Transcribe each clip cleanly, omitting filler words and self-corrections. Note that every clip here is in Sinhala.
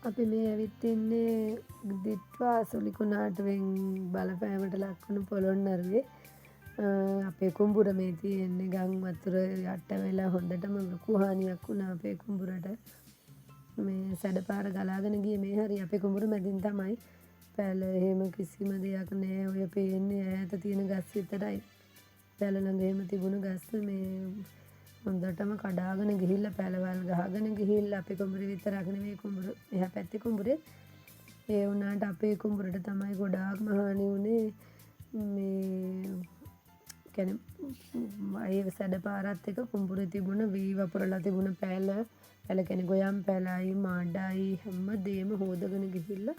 අපි මේ ඇවිත් ඉන්නේ දිට්වා සුලිකුණාටුවෙන් බලපෑමට ලක්වුණු පොළොන්නරුවේ. අපේ කුඹුර මේ තියෙන්නේ ගම් වතුර යට වෙලා හොඳටම ලොකු හානියක් වුණා අපේ කුඹුරට. මේ සැඩපාර ගලාගෙන ගියේ මේ හරිය අපේ කුඹුර මැදින් තමයි. පැල එහෙම කිසිම දෙයක් නැහැ. ඔය පේන්නේ ඈත තියෙන ගස් විතරයි. පැල ළඟ එහෙම තිබුණු ගස් මේ හොඳටම කඩාගෙන ගිහිල්ලා පැලවල් ගහගෙන ගිහිල්ලා අපේ කුඹුරේ විතරක් නෙමෙයි කුඹුර එහා පැත්තේ කුඹුරේ ඒ වුණාට අපේ කුඹුරට තමයි ගොඩාක්ම හානි වුණේ. මේ කියන්නේ ඒ සැඩපාරත් එක කුඹුරේ තිබුණ වී වපුරලා තිබුණ පැල කියන්නේ ගොයම් පැලයි මාඩයි හැමදේම හොදගෙන ගිහිල්ලා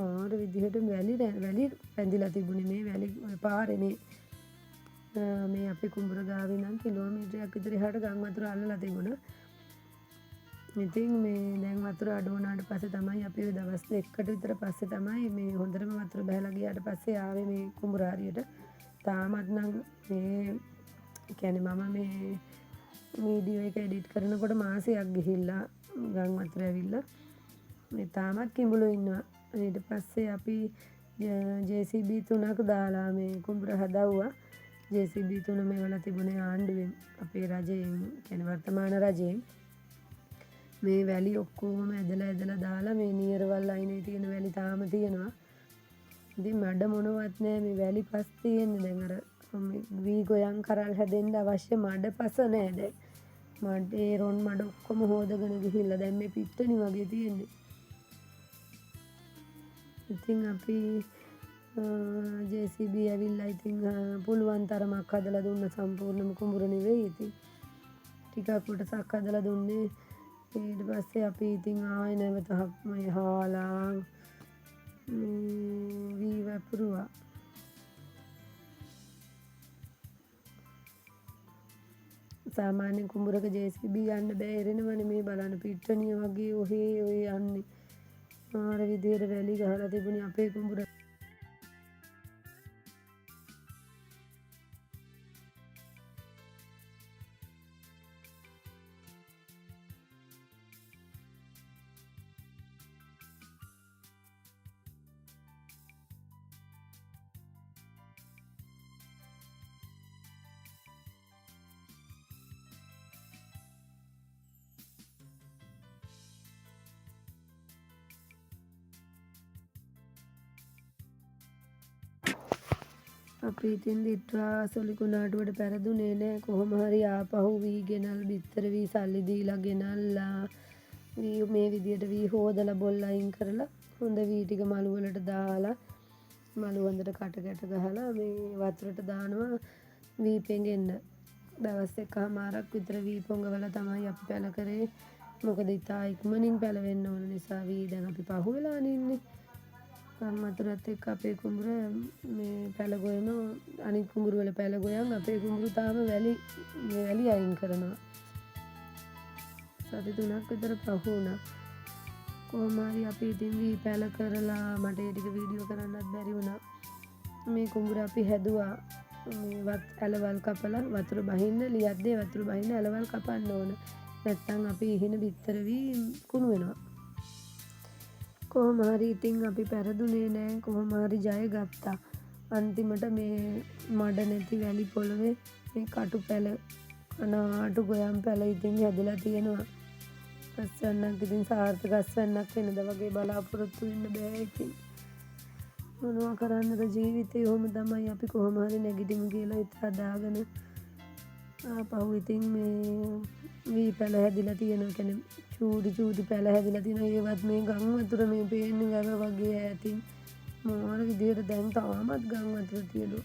මාර විදිහට වැලි රැඳිලා තිබුණේ මේ වැලි පාරේ මේ අපේ කුඹුර ගාවේ නම් කිලෝමීටරයක් විතර එහාට ගම් වතුර අල්ලලා තිබුණා. ඉතින් මේ දැන් වතුර අඩු වුණාට පස්සේ තමයි අපි දවස් දෙකකට විතර පස්සේ තමයි මේ හොඳටම වතුර බහලා ගියාට පස්සේ ආවේ මේ කුඹුර හරියට. තාමත් නම් මේ කියන්නේ මම මේ වීඩියෝ එක එඩිට් කරනකොට මාසයක් ගිහිල්ලා ගම් වතුර ඇවිල්ලා මේ තාමත් කිඹුලෝ ඉන්නවා. ඊට පස්සේ අපි JCB 3ක් දාලා මේ කුඹුර හදවුවා. JCB 3 මේවලා තිබුණේ ආණ්ඩුවෙන් අපේ රජයෙන් කියන්නේ වර්තමාන රජයෙන් මේ වැලි ඔක්කොම ඇදලා දාලා මේ නියරවල් අයිනේ තියෙන වැලි තාම තියෙනවා. ඉතින් මඩ මොනවත් නැහැ මේ වැලි පස් තියෙන්නේ දැන් අර වී ගොයන් කරල් හැදෙන්න අවශ්‍ය මඩ පස නැහැ දැන්. මඩේ රොන් මඩ ඔක්කොම හොදගෙන ගිහිල්ලා දැන් මේ පිට්ටනි වගේ තියෙන්නේ. ඉතින් අපි JCB ඇවිල්ලා ඉතින් පුළුවන් තරමක් හදලා දුන්න සම්පූර්ණම කුඹුර නෙවෙයි ඉතින් ටිකක් කොටසක් හදලා දුන්නේ. ඊට පස්සේ අපි ඉතින් ආයෙ නැවත මේ හාලා වී වපුරුවා. සාමාන්‍ය කුඹුරක JCB යන්න බෑ එරෙනවනේ මේ බලන්න පිට්ටනිය වගේ ඔහේ ඔය යන්නේ. මාර විදියට වැලි ගහලා තිබුණේ අපේ කුඹුර. අපි ඉතින් දිට්වා සොලිකුණාටුවට පෙරදුනේ නෑ. කොහොම හරි ආපහු වී ගෙනල් බිත්තර වී සල්ලි දීලා ගෙනල්ලා වී මේ විදියට වී හොදලා බොල් අයින් කරලා හොඳ වී ටික මළු වලට දාලා මළු හොඳට කැට ගහලා මේ වතුරට දානවා වී පෙඟෙන්න. දවස් එකමාරක් විතර වී පොඟවලා තමයි අපි පැල කරේ. මොකද ඉතා ඉක්මනින් පැල වෙන්න ඕන නිසා වී දැන් අපි පහු වෙලානේ ඉන්නේ. ගම් වතුරත් එක්ක අපේ කුඹුර මේ පැල ගොයන අනිත් කුඹුර වල පැල ගොයන් අපේ කුඹුර තාම වැලි අයින් කරනවා. සති 3ක් විතර පහු වුණා. කොහොම හරි අපි ඉතින් වී පැල කරලා මට ඒ ටික වීඩියෝ කරන්නත් බැරි වුණා. මේ කුඹුර අපි හැදුවා මේ ඇලවල් කපලා වතුර බහින්න ලියද්දී වතුර බහින්න ඇලවල් කපන්න ඕන. නැත්තම් අපි ඉහින බිත්තර වී කුණු වෙනවා. කොහොම හරි ඉතින් අපි පෙරදුනේ නෑ. කොහොම හරි ජය ගත්තා. අන්තිමට මේ මඩ නැති වැලි පොළවේ මේ කටු පැල කනාටු ගොයම් පැල ඉතින් හැදලා තියෙනවා. අස්වැන්නක් ඉතින් සාර්ථක අස්වැන්නක් වෙනද වගේ බලාපොරොත්තු වෙන්න බෑ ඉතින්. මොනවා කරන්නද ජීවිතේ ඔහොම තමයි අපි කොහොම හරි නැගිටිමු කියලා හිත හදාගෙන ආපහු ඉතින් මේ වී පැල හැදිලා තියෙනවා. කියන්නේ චූටි පැල හැදිලා තියෙනවා. ඒවත් මේ ගම් වතුර මේ පේන්නේ වැව වගේ ඈතින් මාර විදියට දැන් තාමත් ගම් වතුර තියෙනවා.